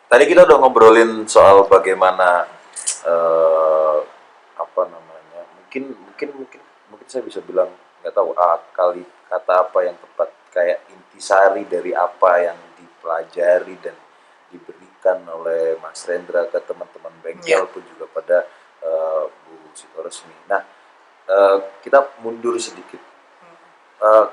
Tadi kita udah ngobrolin soal bagaimana eh, apa namanya? Mungkin saya bisa bilang nggak tahu kali kata apa yang tepat, kayak intisari dari apa yang dipelajari dan diberikan oleh Mas Rendra ke teman-teman Ya. bengkel pun juga pada Bu Sitoresmi. Nah, kita mundur sedikit.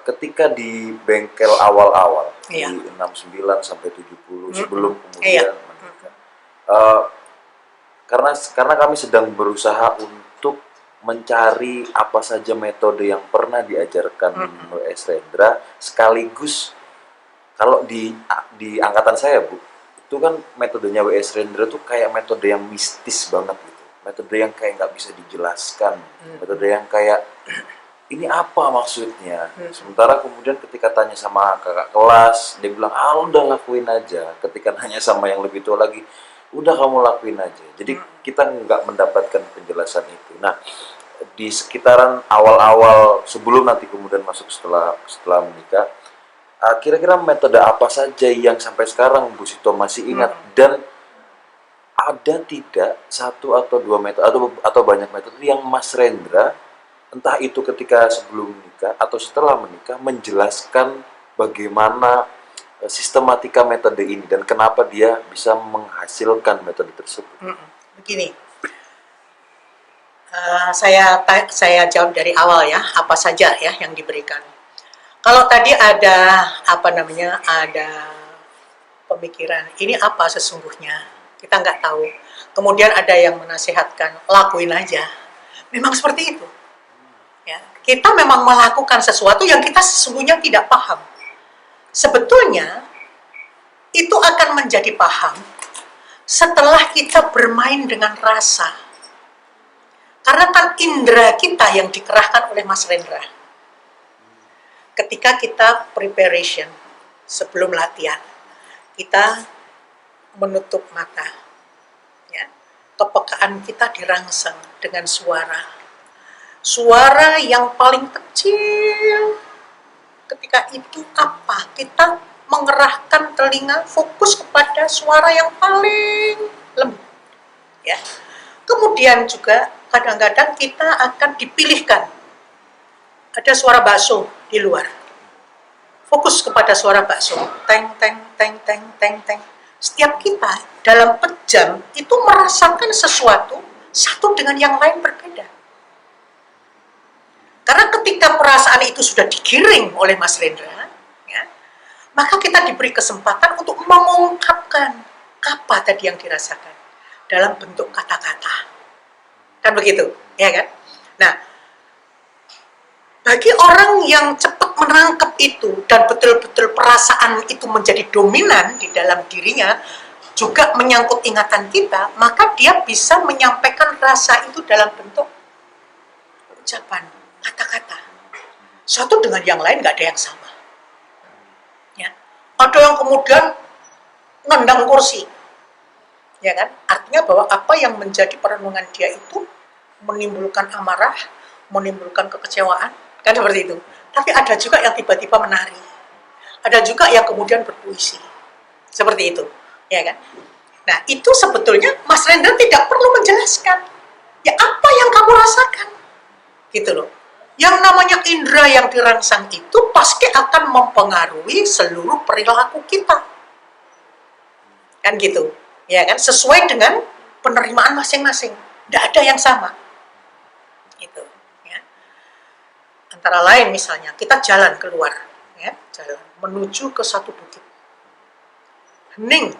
Ketika di bengkel awal-awal di Iya. 69 sampai 70 Mm-mm. sebelum Iya. kemudian menikah, eh, karena kami sedang berusaha untuk mencari apa saja metode yang pernah diajarkan Mm-mm. WS Rendra, sekaligus kalau di angkatan saya, Bu, itu kan metodenya WS Rendra tuh kayak metode yang mistis banget gitu, metode yang kayak nggak bisa dijelaskan, Mm-mm. metode yang kayak ini apa maksudnya. Mm-mm. Sementara kemudian ketika tanya sama kakak kelas, dia bilang udah lakuin aja. Ketika nanya sama yang lebih tua lagi, udah kamu lakuin aja. Jadi kita nggak mendapatkan penjelasan itu. Nah, di sekitaran awal-awal sebelum nanti kemudian masuk setelah menikah, kira-kira metode apa saja yang sampai sekarang Bu Sito masih ingat, Mm-mm. dan ada tidak satu atau dua metode atau banyak metode yang Mas Rendra, entah itu ketika sebelum menikah atau setelah menikah, menjelaskan bagaimana sistematika metode ini dan kenapa dia bisa menghasilkan metode tersebut. Mm-mm. Begini, saya jawab dari awal ya, apa saja ya yang diberikan. Kalau tadi ada apa namanya, ada pemikiran ini apa sesungguhnya, kita nggak tahu. Kemudian ada yang menasehatkan lakuin aja. Memang seperti itu. Ya, kita memang melakukan sesuatu yang kita sesungguhnya tidak paham. Sebetulnya itu akan menjadi paham setelah kita bermain dengan rasa. Karena kan indera kita yang dikerahkan oleh Mas Rendra. Ketika kita preparation sebelum latihan, kita menutup mata. Ya. Kepekaan kita dirangsang dengan suara. Suara yang paling kecil. Ketika itu apa? Kita mengerahkan telinga fokus kepada suara yang paling lembut. Ya. Kemudian juga kadang-kadang kita akan dipilihkan. Ada suara bakso di luar. Fokus kepada suara bakso. Teng, teng, teng, teng, teng, teng. Setiap kita dalam pejam itu merasakan sesuatu satu dengan yang lain berbeda. Karena ketika perasaan itu sudah digiring oleh Mas Rendra, ya, maka kita diberi kesempatan untuk mengungkapkan apa tadi yang dirasakan dalam bentuk kata-kata. Kan begitu, ya kan? Nah, bagi orang yang cepat menangkap itu dan betul-betul perasaan itu menjadi dominan di dalam dirinya, juga menyangkut ingatan kita, maka dia bisa menyampaikan rasa itu dalam bentuk ucapan, kata-kata. Satu dengan yang lain nggak ada yang sama. Ya. Ada yang kemudian nendang kursi, ya kan? Artinya bahwa apa yang menjadi perenungan dia itu menimbulkan amarah, menimbulkan kekecewaan, kan seperti itu. Tapi ada juga yang tiba-tiba menari, ada juga yang kemudian berpuisi, seperti itu, ya kan? Nah, itu sebetulnya Mas Rendra tidak perlu menjelaskan. Ya apa yang kamu rasakan, gitu loh. Yang namanya indera yang dirangsang itu pasti akan mempengaruhi seluruh perilaku kita, kan gitu, ya kan? Sesuai dengan penerimaan masing-masing, tidak ada yang sama, gitu. Ya. Antara lain misalnya kita jalan keluar, ya, jalan menuju ke satu bukit, hening,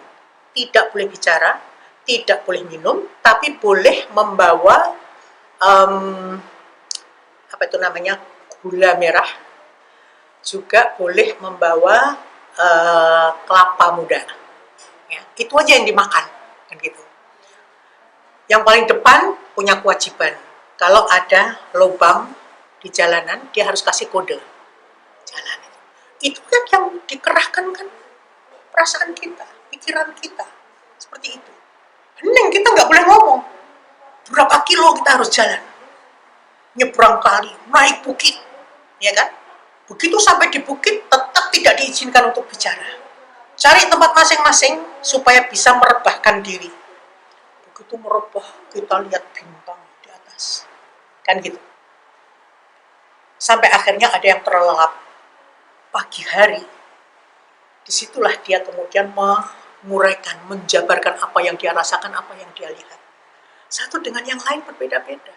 tidak boleh bicara, tidak boleh minum, tapi boleh membawa apa itu namanya, gula merah, juga boleh membawa kelapa muda. Ya, itu aja yang dimakan, kan gitu. Yang paling depan punya kewajiban, kalau ada lubang di jalanan dia harus kasih kode jalan. Itu kan yang dikerahkan kan perasaan kita, pikiran kita, seperti itu. Hening, kita nggak boleh ngomong. Berapa kilo kita harus jalan, nyebrang kali, naik bukit, ya kan? Begitu sampai di bukit tetap tidak diizinkan untuk bicara. Cari tempat masing-masing supaya bisa merebahkan diri. Begitu merebah, kita lihat bintang di atas. Kan gitu. Sampai akhirnya ada yang terlelap. Pagi hari, disitulah dia kemudian menguraikan, menjabarkan apa yang dia rasakan, apa yang dia lihat. Satu dengan yang lain berbeda-beda.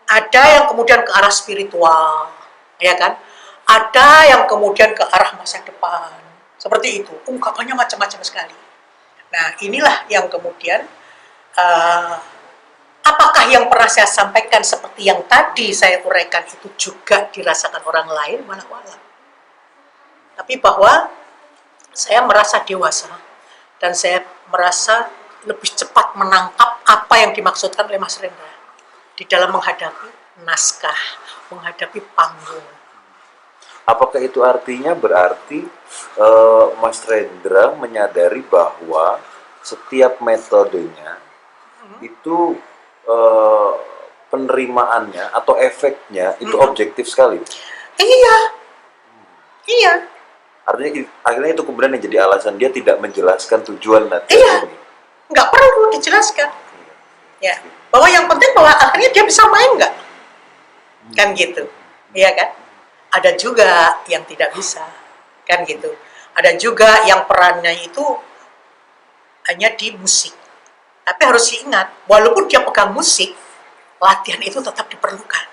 Ada yang kemudian ke arah spiritual, ya kan? Ada yang kemudian ke arah masa depan. Seperti itu, ungkapannya macam-macam sekali. Nah, inilah yang kemudian, apakah yang pernah saya sampaikan seperti yang tadi saya uraikan itu juga dirasakan orang lain, walau-walau. Tapi bahwa saya merasa dewasa, dan saya merasa lebih cepat menangkap apa yang dimaksudkan oleh Mas Rendra di dalam menghadapi naskah, menghadapi panggung. Apakah itu artinya berarti Mas Rendra menyadari bahwa setiap metodenya itu penerimaannya atau efeknya itu objektif sekali? Iya, iya, Artinya akhirnya itu kemudian yang jadi alasan dia tidak menjelaskan tujuan latihan iya, ini. nggak perlu dijelaskan. Ya, bahwa yang penting bahwa akhirnya dia bisa main nggak, kan gitu, iya kan? Ada juga yang tidak bisa, kan gitu. Ada juga yang perannya itu hanya di musik. Tapi harus diingat, walaupun dia pegang musik, latihan itu tetap diperlukan.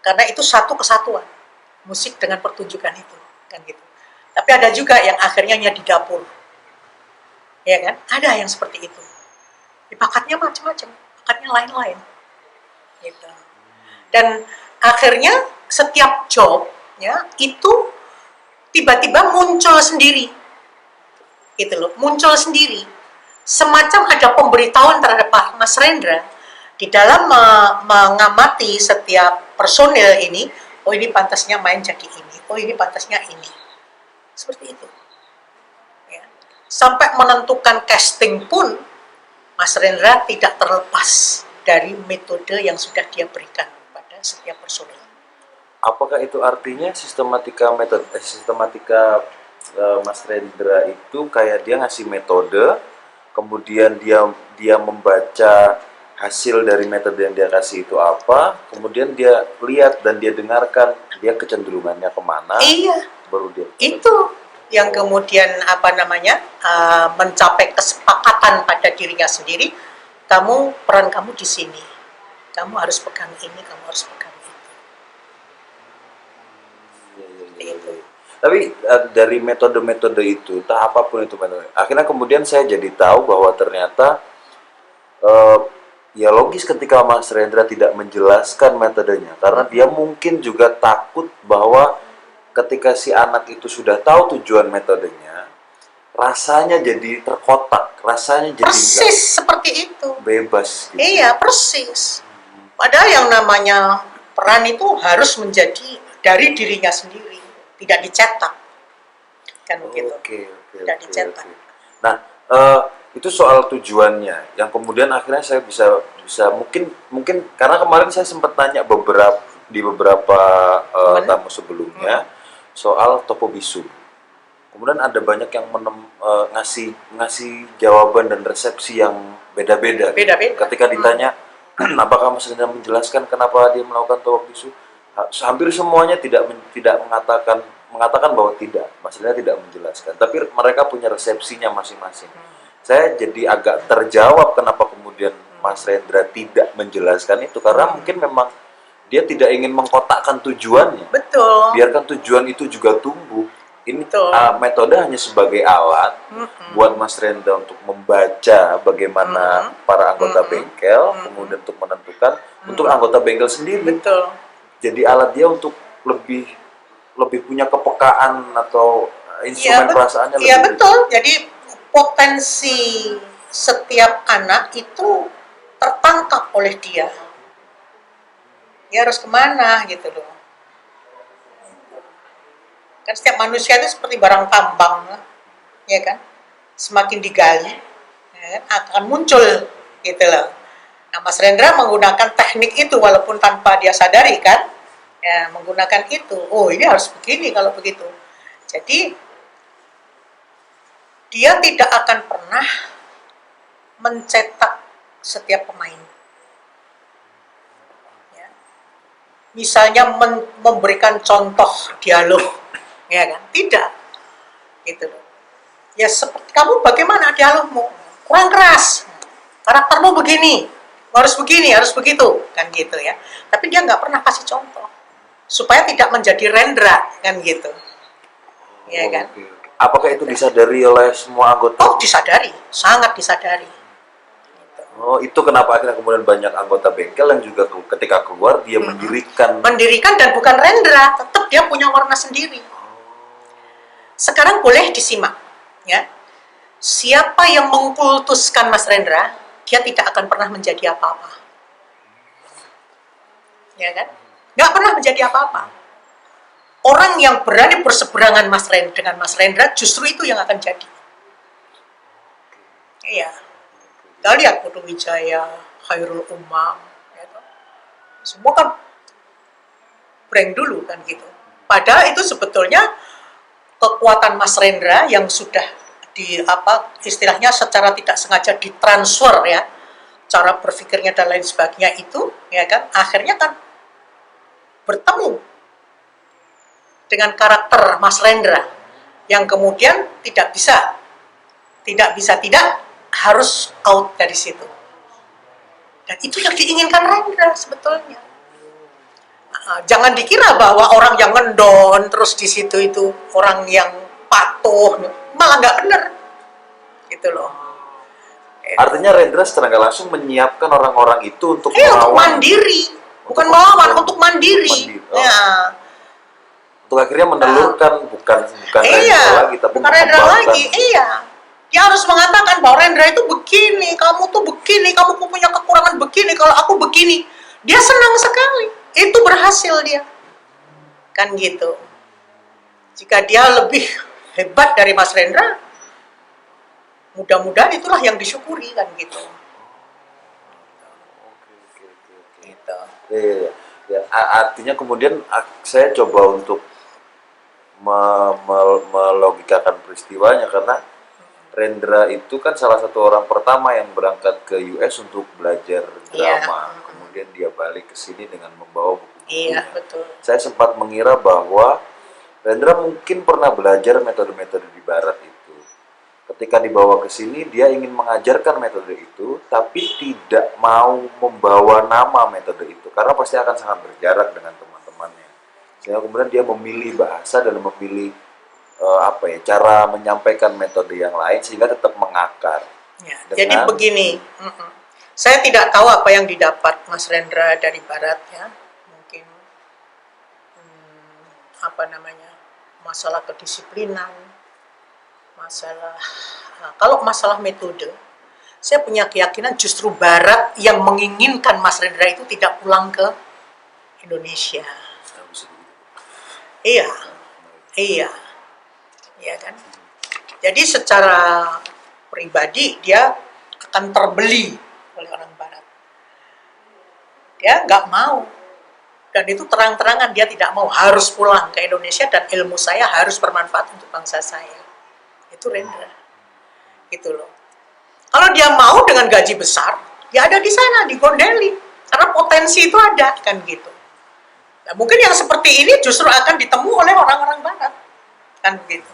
Karena itu satu kesatuan, musik dengan pertunjukan itu, kan gitu. Tapi ada juga yang akhirnya hanya di dapur, ya kan? Ada yang seperti itu. Bakatnya macam-macam, bakatnya lain-lain, gitu. Dan akhirnya setiap job ya itu tiba-tiba muncul sendiri, gitu loh, muncul sendiri, semacam ada pemberitahuan terhadap Pak Mas Rendra di dalam mengamati setiap personil ini. Oh, ini pantasnya main jadi ini, oh ini pantasnya ini, seperti itu ya. Sampai menentukan casting pun Mas Rendra tidak terlepas dari metode yang sudah dia berikan pada setiap personil. Apakah itu artinya sistematika Mas Rendra itu kayak dia ngasih metode, kemudian dia membaca hasil dari metode yang dia kasih itu apa, kemudian dia lihat dan dia dengarkan dia kecenderungannya kemana, Iya, baru dia itu yang kemudian mencapai kesepakatan pada dirinya sendiri. Peran kamu di sini, kamu harus pegang ini, kamu harus pegang itu. Itu. Tapi dari metode-metode itu, entah apapun itu metode, akhirnya kemudian saya jadi tahu bahwa ternyata ya logis ketika Mas Rendra tidak menjelaskan metodenya, karena dia mungkin juga takut bahwa ketika si anak itu sudah tahu tujuan metodenya, rasanya jadi terkotak, rasanya jadi Persis seperti itu. bebas. Gitu. Iya, persis. Padahal yang namanya peran itu harus menjadi dari dirinya sendiri, tidak dicetak, kan begitu. Tidak dicetak. Nah, itu soal tujuannya, yang kemudian akhirnya saya bisa mungkin karena kemarin saya sempat tanya di beberapa tamu sebelumnya soal topo bisu. Kemudian ada banyak yang ngasih jawaban dan resepsi yang beda-beda. Ketika ditanya, apakah Mas Rendra menjelaskan kenapa dia melakukan topo bisu? Hampir semuanya tidak mengatakan bahwa tidak, Mas Rendra tidak menjelaskan. Tapi mereka punya resepsinya masing-masing. Saya jadi agak terjawab kenapa kemudian Mas Rendra tidak menjelaskan itu, karena mungkin memang dia tidak ingin mengkotakkan tujuannya. Betul. Biarkan tujuan itu juga tumbuh. Ini metode hanya sebagai alat buat Mas Rendra untuk membaca bagaimana para anggota bengkel, kemudian untuk menentukan untuk anggota bengkel sendiri. Betul. Jadi alat dia untuk lebih punya kepekaan atau instrumen perasaannya lebih. Iya betul. Jadi potensi setiap anak itu tertangkap oleh dia. Dia harus kemana gitu loh. Kan setiap manusia itu seperti barang tambang, ya kan? Semakin digali, ya kan? Akan muncul gitu loh. Nah, Mas Rendra menggunakan teknik itu walaupun tanpa dia sadari kan, ya menggunakan itu. Oh ini harus begini kalau begitu. Jadi dia tidak akan pernah mencetak setiap pemain. Ya. Misalnya memberikan contoh dialog, ya kan? Tidak, gitu loh. Ya seperti kamu, bagaimana dialogmu? Kurang keras, karaktermu begini, harus begini, harus begitu, kan gitu ya. Tapi dia nggak pernah kasih contoh supaya tidak menjadi Rendra, kan gitu, ya kan? Oke, oke. Apakah itu disadari oleh semua anggota? Oh, disadari, sangat disadari. Oh, itu kenapa akhirnya kemudian banyak anggota bengkel yang juga ketika keluar dia Mendirikan dan bukan Rendra, tetap dia punya warna sendiri. Sekarang boleh disimak, ya. Siapa yang mengkultuskan Mas Rendra, dia tidak akan pernah menjadi apa-apa. Ya kan? Nggak pernah menjadi apa-apa. Orang yang berani berseberangan dengan Mas Rendra, justru itu yang akan jadi. Iya. Kita lihat Putu Wijaya, Khairul Umam, ya kan? Semua kan brand dulu kan gitu. Padahal itu sebetulnya kekuatan Mas Rendra yang sudah istilahnya secara tidak sengaja ditransfer, ya, cara berpikirnya dan lain sebagainya itu, ya kan, akhirnya kan bertemu dengan karakter Mas Rendra yang kemudian tidak harus out dari situ. Dan itu yang diinginkan Rendra sebetulnya. Jangan dikira bahwa orang yang ngendon terus di situ itu orang yang patuh, malah nggak benar, gitu loh. Artinya Rendra secara nggak langsung menyiapkan orang-orang itu untuk untuk mandiri, bukan melawan, untuk mandiri. Oh. Ya. Untuk akhirnya menelurkan bukan Rendra lagi, tapi bukan Rendra lagi. Iya. Dia harus mengatakan bahwa Rendra itu begini, kamu tuh begini, kamu punya kekurangan begini, kalau aku begini. Dia senang sekali. Itu berhasil dia. Kan gitu. Jika dia lebih hebat dari Mas Rendra, mudah-mudahan itulah yang disyukuri, kan gitu. Gitu. Ya, artinya kemudian saya coba untuk melogikakan peristiwanya, karena Rendra itu kan salah satu orang pertama yang berangkat ke US untuk belajar drama. Kemudian dia balik ke sini dengan membawa buku-bukunya. Iya, betul. Saya sempat mengira bahwa Rendra mungkin pernah belajar metode-metode di Barat itu. Ketika dibawa ke sini, dia ingin mengajarkan metode itu, tapi tidak mau membawa nama metode itu, karena pasti akan sangat berjarak dengan teman-temannya. Sehingga kemudian dia memilih bahasa dan memilih cara menyampaikan metode yang lain sehingga tetap mengakar. Ya, jadi begini, saya tidak tahu apa yang didapat Mas Rendra dari Barat, ya. Mungkin masalah kedisiplinan, kalau masalah metode, saya punya keyakinan justru Barat yang menginginkan Mas Rendra itu tidak pulang ke Indonesia. Iya. Ya kan? Jadi secara pribadi dia akan terbeli oleh orang Barat. Dia nggak mau, dan itu terang-terangan dia tidak mau, harus pulang ke Indonesia dan ilmu saya harus bermanfaat untuk bangsa saya. Itu Rendra, gitu loh. Kalau dia mau dengan gaji besar, ya ada di sana, digondeli, karena potensi itu ada, kan gitu. Nah, mungkin yang seperti ini justru akan ditemu oleh orang-orang Barat, kan begitu.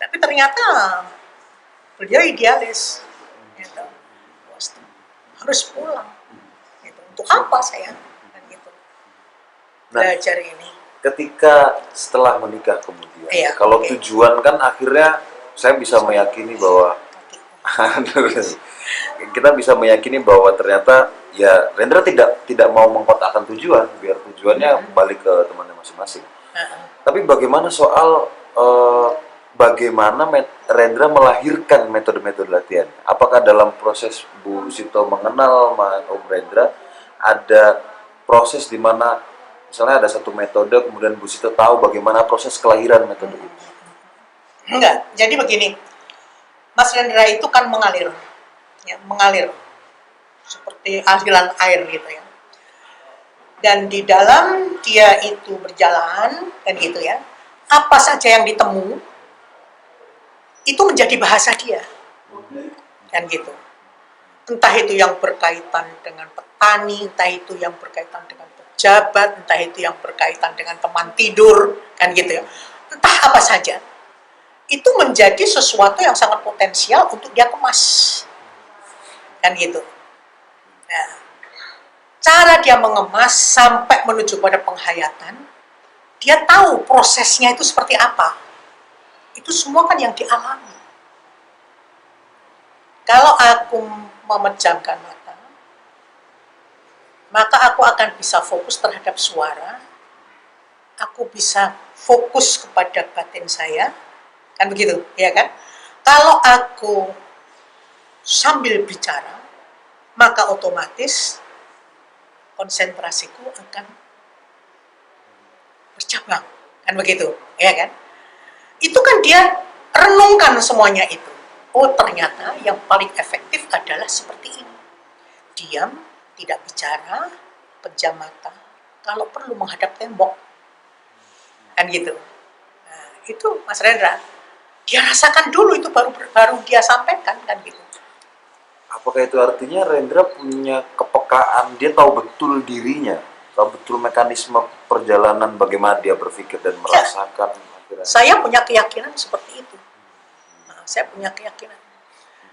Tapi ternyata beliau idealis, gitu. Harus pulang, gitu. Untuk apa saya, kan gitu. Belajar ini. Ketika setelah menikah kemudian, kalau tujuan kan akhirnya saya bisa meyakini bahwa kita bisa meyakini bahwa ternyata ya Rendra tidak mau mengkotakkan tujuan, biar tujuannya balik ke temannya masing-masing. Tapi bagaimana soal bagaimana Rendra melahirkan metode-metode latihan? Apakah dalam proses Bu Sito mengenal Om Rendra ada proses di mana misalnya ada satu metode kemudian Bu Sito tahu bagaimana proses kelahiran metode itu? Enggak, jadi begini, Mas Rendra itu kan mengalir, ya, mengalir seperti aliran air gitu ya. Dan di dalam dia itu berjalan, kan gitu ya, apa saja yang ditemu itu menjadi bahasa dia, kan gitu. Entah itu yang berkaitan dengan petani, entah itu yang berkaitan dengan pejabat, entah itu yang berkaitan dengan teman tidur, kan gitu ya. Entah apa saja, itu menjadi sesuatu yang sangat potensial untuk dia kemas, kan gitu. Nah, cara dia mengemas sampai menuju pada penghayatan, dia tahu prosesnya itu seperti apa. Itu semua kan yang dialami. Kalau aku memejamkan mata, maka aku akan bisa fokus terhadap suara, aku bisa fokus kepada batin saya, kan begitu, ya kan? Kalau aku sambil bicara, maka otomatis konsentrasiku akan bercabang, kan begitu, ya kan? Itu kan dia renungkan semuanya itu. Oh, ternyata yang paling efektif adalah seperti ini. Diam, tidak bicara, pejam mata, kalau perlu menghadap tembok, kan gitu. Nah, itu Mas Rendra, dia rasakan dulu itu baru dia sampaikan, kan gitu. Apakah itu artinya Rendra punya kepekaan, dia tahu betul dirinya, tahu betul mekanisme perjalanan bagaimana dia berpikir dan merasakan? Akhirnya. Saya punya keyakinan seperti itu. Nah, saya punya keyakinan.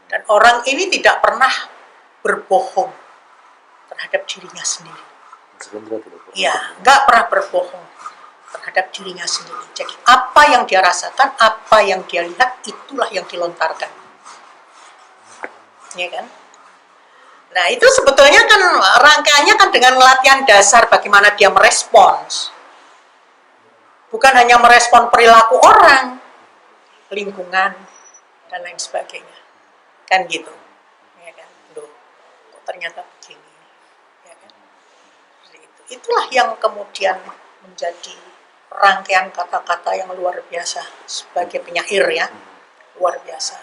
Dan orang ini tidak pernah berbohong terhadap dirinya sendiri. Mas Rendra tidak pernah. Ya, nggak pernah berbohong terhadap dirinya sendiri. Jadi apa yang dia rasakan, apa yang dia lihat, itulah yang dilontarkan. Ya kan? Nah, itu sebetulnya kan rangkaiannya kan dengan latihan dasar bagaimana dia merespons. Bukan hanya merespon perilaku orang, lingkungan, dan lain sebagainya. Kan gitu. Ya kan? Loh, kok ternyata begini. Ya kan? Itulah yang kemudian menjadi rangkaian kata-kata yang luar biasa sebagai penyair ya. Luar biasa.